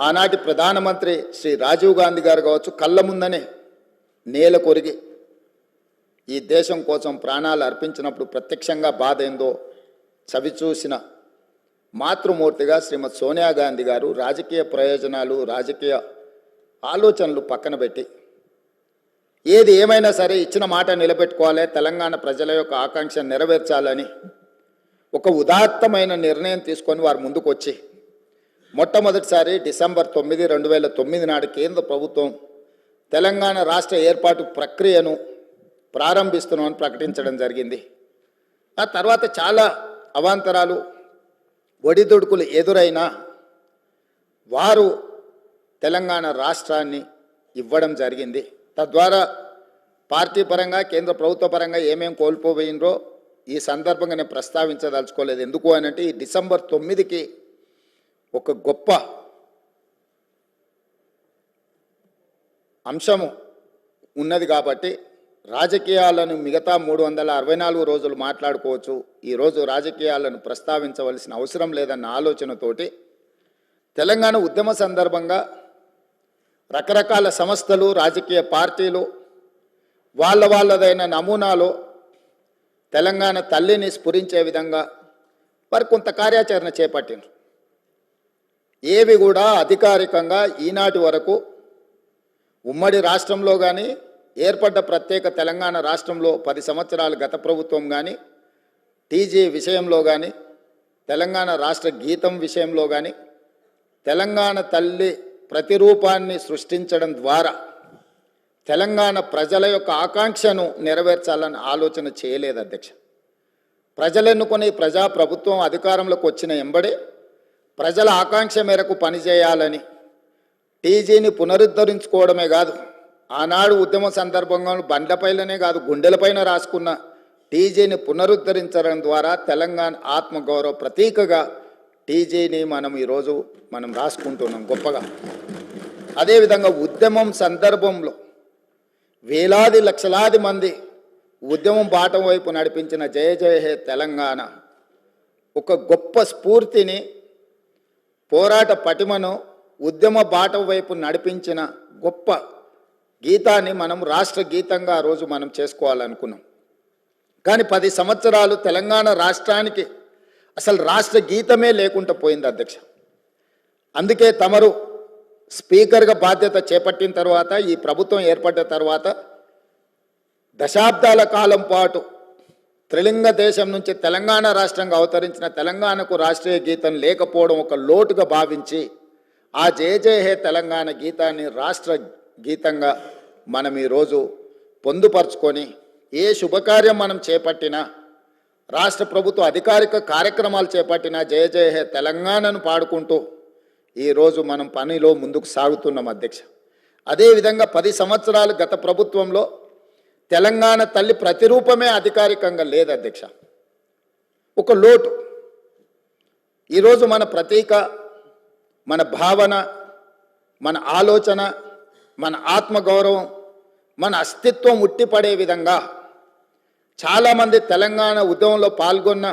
ఆనాటి ప్రధానమంత్రి శ్రీ రాజీవ్ గాంధీ గారు కావచ్చు, కళ్ళ ముందనే నేల కొరిగి ఈ దేశం కోసం ప్రాణాలు అర్పించినప్పుడు ప్రత్యక్షంగా బాధ ఏందో చవిచూసిన మాతృమూర్తిగా శ్రీమతి సోనియా గాంధీ గారు రాజకీయ ప్రయోజనాలు, రాజకీయ ఆలోచనలు పక్కన పెట్టి ఏది ఏమైనా సరే ఇచ్చిన మాట నిలబెట్టుకోవాలి, తెలంగాణ ప్రజల యొక్క ఆకాంక్ష నెరవేర్చాలని ఒక ఉదాత్తమైన నిర్ణయం తీసుకొని వారు ముందుకు వచ్చి మొట్టమొదటిసారి డిసెంబర్ 9, 2009 నాడు కేంద్ర ప్రభుత్వం తెలంగాణ రాష్ట్ర ఏర్పాటు ప్రక్రియను ప్రారంభిస్తున్నామని ప్రకటించడం జరిగింది. ఆ తర్వాత చాలా అవాంతరాలు, ఒడిదుడుకులు ఎదురైనా వారు తెలంగాణ రాష్ట్రాన్ని ఇవ్వడం జరిగింది. తద్వారా పార్టీ పరంగా, కేంద్ర ప్రభుత్వ పరంగా ఏమేం కోల్పోయినరో ఈ సందర్భంగా నేను ప్రస్తావించదలుచుకోలేదు. ఎందుకు అనంటే ఈ డిసెంబర్ 9కి ఒక గొప్ప అంశము ఉన్నది కాబట్టి రాజకీయాలను మిగతా 364 రోజులు మాట్లాడుకోవచ్చు, ఈరోజు రాజకీయాలను ప్రస్తావించవలసిన అవసరం లేదన్న ఆలోచనతోటి తెలంగాణ ఉద్యమ సందర్భంగా రకరకాల సంస్థలు, రాజకీయ పార్టీలు వాళ్ళదైన నమూనాలో తెలంగాణ తల్లిని స్ఫురించే విధంగా వారు కొంత కార్యాచరణ చేపట్టినారు. ఏవి కూడా అధికారికంగా ఈనాటి వరకు ఉమ్మడి రాష్ట్రంలో కానీ, ఏర్పడ్డ ప్రత్యేక తెలంగాణ రాష్ట్రంలో 10 సంవత్సరాలు గత ప్రభుత్వం కానీ, టీజీ విషయంలో కానీ, తెలంగాణ రాష్ట్ర గీతం విషయంలో కానీ, తెలంగాణ తల్లి ప్రతిరూపాన్ని సృష్టించడం ద్వారా తెలంగాణ ప్రజల యొక్క ఆకాంక్షను నెరవేర్చాలని ఆలోచన చేయలేదు అధ్యక్ష. ప్రజలెన్నుకొని ప్రజాప్రభుత్వం అధికారంలోకి వచ్చిన ఎంబడే ప్రజల ఆకాంక్ష మేరకు పనిచేయాలని టీజీని పునరుద్ధరించుకోవడమే కాదు, ఆనాడు ఉద్యమ సందర్భంగా బండ్లపైలనే కాదు గుండెలపైన రాసుకున్న టీజీని పునరుద్ధరించడం ద్వారా తెలంగాణ ఆత్మగౌరవ ప్రతీకగా టీజీని ఈరోజు మనం రాసుకుంటున్నాం గొప్పగా. అదేవిధంగా ఉద్యమం సందర్భంలో వేలాది లక్షలాది మంది ఉద్యమం బాటం వైపు నడిపించిన జయ జయ హే తెలంగాణ ఒక గొప్ప స్ఫూర్తిని, పోరాట పటిమను, ఉద్యమ బాటం వైపు నడిపించిన గొప్ప గీతాన్ని మనం రాష్ట్ర గీతంగా ఆ రోజు మనం చేసుకోవాలనుకున్నాం. కానీ 10 సంవత్సరాలు తెలంగాణ రాష్ట్రానికి అసలు రాష్ట్ర గీతమే లేకుండా పోయింది అధ్యక్ష. అందుకే తమరు స్పీకర్గా బాధ్యత చేపట్టిన తర్వాత, ఈ ప్రభుత్వం ఏర్పడ్డ తర్వాత దశాబ్దాల కాలం పాటు త్రిలింగ దేశం నుంచి తెలంగాణ రాష్ట్రంగా అవతరించిన తెలంగాణకు రాష్ట్రీయ గీతం లేకపోవడం ఒక లోటుగా భావించి ఆ జయ జయ హే తెలంగాణ గీతాన్ని రాష్ట్ర గీతంగా మనం ఈరోజు పొందుపరుచుకొని ఏ శుభకార్యం మనం చేపట్టినా, రాష్ట్ర ప్రభుత్వ అధికారిక కార్యక్రమాలు చేపట్టినా జయ జయ హే తెలంగాణను పాడుకుంటూ ఈరోజు మనం పనిలో ముందుకు సాగుతున్నాం అధ్యక్ష. అదేవిధంగా 10 సంవత్సరాలు గత ప్రభుత్వంలో తెలంగాణ తల్లి ప్రతిరూపమే అధికారికంగా లేదు అధ్యక్ష. ఒక లోటు. ఈరోజు మన ప్రతీక, మన భావన, మన ఆలోచన, మన ఆత్మగౌరవం, మన అస్తిత్వం ఉట్టిపడే విధంగా చాలామంది తెలంగాణ ఉద్యమంలో పాల్గొన్న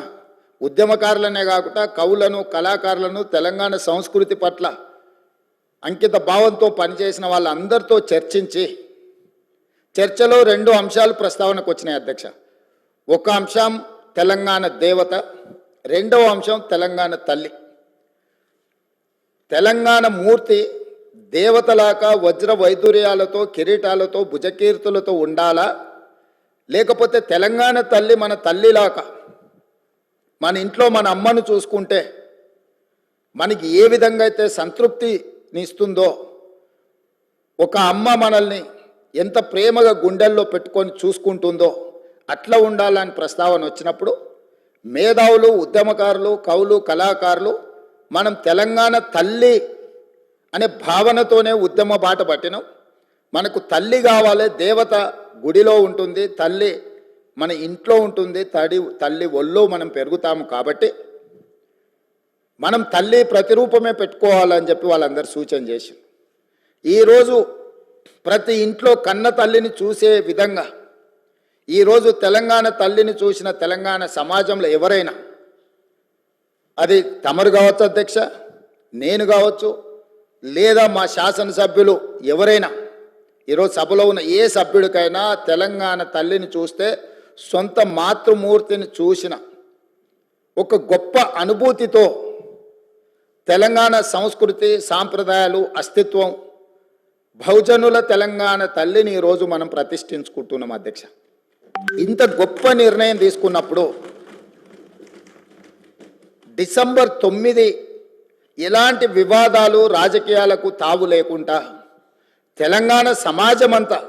ఉద్యమకారులనే కాకుండా కవులను, కళాకారులను, తెలంగాణ సంస్కృతి పట్ల అంకిత భావంతో పనిచేసిన వాళ్ళందరితో చర్చించి చర్చలో 2 అంశాలు ప్రస్తావనకు వచ్చినాయి అధ్యక్ష. ఒక అంశం తెలంగాణ దేవత, రెండవ అంశం తెలంగాణ తల్లి. తెలంగాణ మూర్తి దేవతలాగా వజ్ర వైదూర్యాలతో, కిరీటాలతో, భుజకీర్తులతో ఉండాలా, లేకపోతే తెలంగాణ తల్లి మన తల్లిలాగా మన ఇంట్లో మన అమ్మను చూసుకుంటే మనకి ఏ విధంగా అయితే సంతృప్తిని ఇస్తుందో, ఒక అమ్మ మనల్ని ఎంత ప్రేమగా గుండెల్లో పెట్టుకొని చూసుకుంటుందో అట్లా ఉండాలని ప్రస్తావన వచ్చినప్పుడు మేధావులు, ఉద్యమకారులు, కవులు, కళాకారులు మనం తెలంగాణ తల్లి అనే భావనతోనే ఉద్యమ బాట పట్టినాం. మనకు తల్లి కావాలి, దేవత గుడిలో ఉంటుంది, తల్లి మన ఇంట్లో ఉంటుంది, తల్లి ఒళ్ళో మనం పెరుగుతాము కాబట్టి మనం తల్లి ప్రతిరూపమే పెట్టుకోవాలని చెప్పి వాళ్ళందరూ సూచన చేసి ఈరోజు ప్రతి ఇంట్లో కన్న తల్లిని చూసే విధంగా ఈరోజు తెలంగాణ తల్లిని చూసిన తెలంగాణ సమాజంలో ఎవరైనా, అది తమరు కావచ్చు అధ్యక్ష, నేను కావచ్చు, లేదా మా శాసనసభ్యులు ఎవరైనా ఈరోజు సభలో ఉన్న ఏ సభ్యుడికైనా తెలంగాణ తల్లిని చూస్తే సొంత మాతృమూర్తిని చూసిన ఒక గొప్ప అనుభూతితో తెలంగాణ సంస్కృతి సాంప్రదాయాలు అస్తిత్వం బహుజనుల తెలంగాణ తల్లిని ఈరోజు మనం ప్రతిష్ఠించుకుంటున్నాం అధ్యక్ష. ఇంత గొప్ప నిర్ణయం తీసుకున్నప్పుడు డిసెంబర్ 9 ఎలాంటి వివాదాలు రాజకీయాలకు తావు లేకుండా తెలంగాణ సమాజం అంతా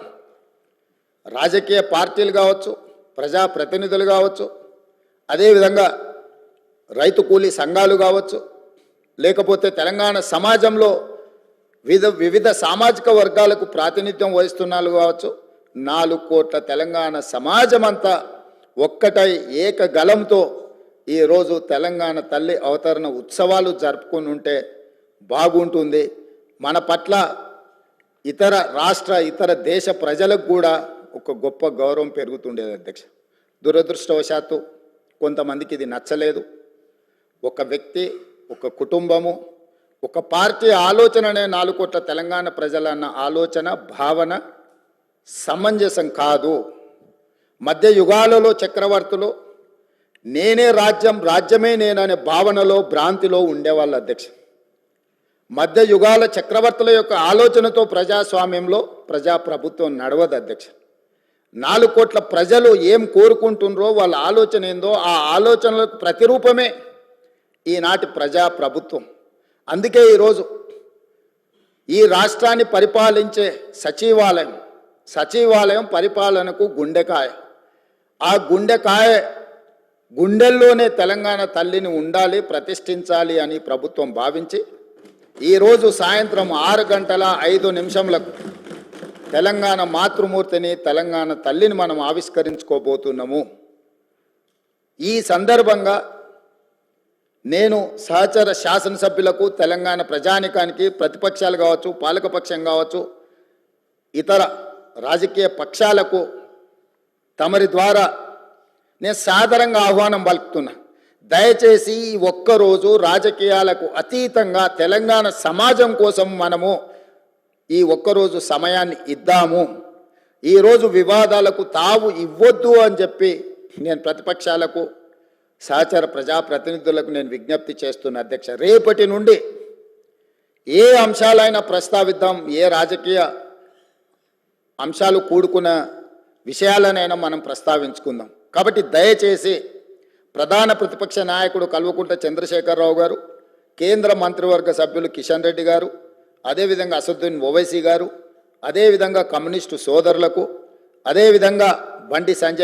రాజకీయ పార్టీలు కావచ్చు, ప్రజాప్రతినిధులు కావచ్చు, అదేవిధంగా రైతు కూలీ సంఘాలు కావచ్చు, లేకపోతే తెలంగాణ సమాజంలో వివిధ సామాజిక వర్గాలకు ప్రాతినిధ్యం వహిస్తున్నారు కావచ్చు, 4 కోట్ల తెలంగాణ సమాజం అంతా ఒక్కటై ఏకగలంతో ఈరోజు తెలంగాణ తల్లి అవతరణ ఉత్సవాలు జరుపుకుని ఉంటే బాగుంటుంది. మన పట్ల ఇతర రాష్ట్ర ఇతర దేశ ప్రజలకు కూడా ఒక గొప్ప గౌరవం పెరుగుతుండేది అధ్యక్ష. దురదృష్టవశాత్తు కొంతమందికి ఇది నచ్చలేదు. ఒక వ్యక్తి, ఒక కుటుంబము, ఒక పార్టీ ఆలోచననే 4 కోట్ల తెలంగాణ ప్రజలన్న ఆలోచన భావన సమంజసం కాదు. మధ్య యుగాలలో చక్రవర్తులు నేనే రాజ్యం, రాజ్యమే నేననే భావనలో భ్రాంతిలో ఉండేవాళ్ళు అధ్యక్ష. మధ్య యుగాల చక్రవర్తుల యొక్క ఆలోచనతో ప్రజాస్వామ్యంలో ప్రజాప్రభుత్వం నడవదు అధ్యక్ష. 4 కోట్ల ప్రజలు ఏం కోరుకుంటున్నారో వాళ్ళ ఆలోచన ఏందో ఆ ఆలోచనలకు ప్రతిరూపమే ఈనాటి ప్రజాప్రభుత్వం. అందుకే ఈరోజు ఈ రాష్ట్రాన్ని పరిపాలించే సచివాలయం పరిపాలనకు గుండెకాయ. ఆ గుండెల్లోనే తెలంగాణ తల్లిని ఉండాలి, ప్రతిష్ఠించాలి అని ప్రభుత్వం భావించి ఈరోజు సాయంత్రం 6:05 తెలంగాణ మాతృమూర్తిని, తెలంగాణ తల్లిని మనం ఆవిష్కరించుకోబోతున్నాము. ఈ సందర్భంగా నేను సహచర శాసనసభ్యులకు, తెలంగాణ ప్రజానికానికి, ప్రతిపక్షాలు కావచ్చు, పాలకపక్షం కావచ్చు, ఇతర రాజకీయ పక్షాలకు తమరి ద్వారా నేను సాదరంగా ఆహ్వానం పలుకుతున్నా. దయచేసి ఈ ఒక్కరోజు రాజకీయాలకు అతీతంగా తెలంగాణ సమాజం కోసం మనము ఈ ఒక్కరోజు సమయాన్ని ఇద్దాము. ఈరోజు వివాదాలకు తావు ఇవ్వద్దు అని చెప్పి నేను ప్రతిపక్షాలకు, సహచర ప్రజాప్రతినిధులకు నేను విజ్ఞప్తి చేస్తున్న అధ్యక్ష. రేపటి నుండి ఏ అంశాలైనా ప్రస్తావిద్దాం, ఏ రాజకీయ అంశాలు కూడుకున్న విషయాలనైనా మనం ప్రస్తావించుకుందాం. కాబట్టి దయచేసి ప్రధాన ప్రతిపక్ష నాయకుడు కల్వకుంట్ల చంద్రశేఖరరావు గారు, కేంద్ర మంత్రివర్గ సభ్యులు కిషన్ రెడ్డి గారు, అదేవిధంగా అసదుద్దీన్ ఓవైసీ గారు, అదేవిధంగా కమ్యూనిస్టు సోదరులకు, అదేవిధంగా బండి సంజయ్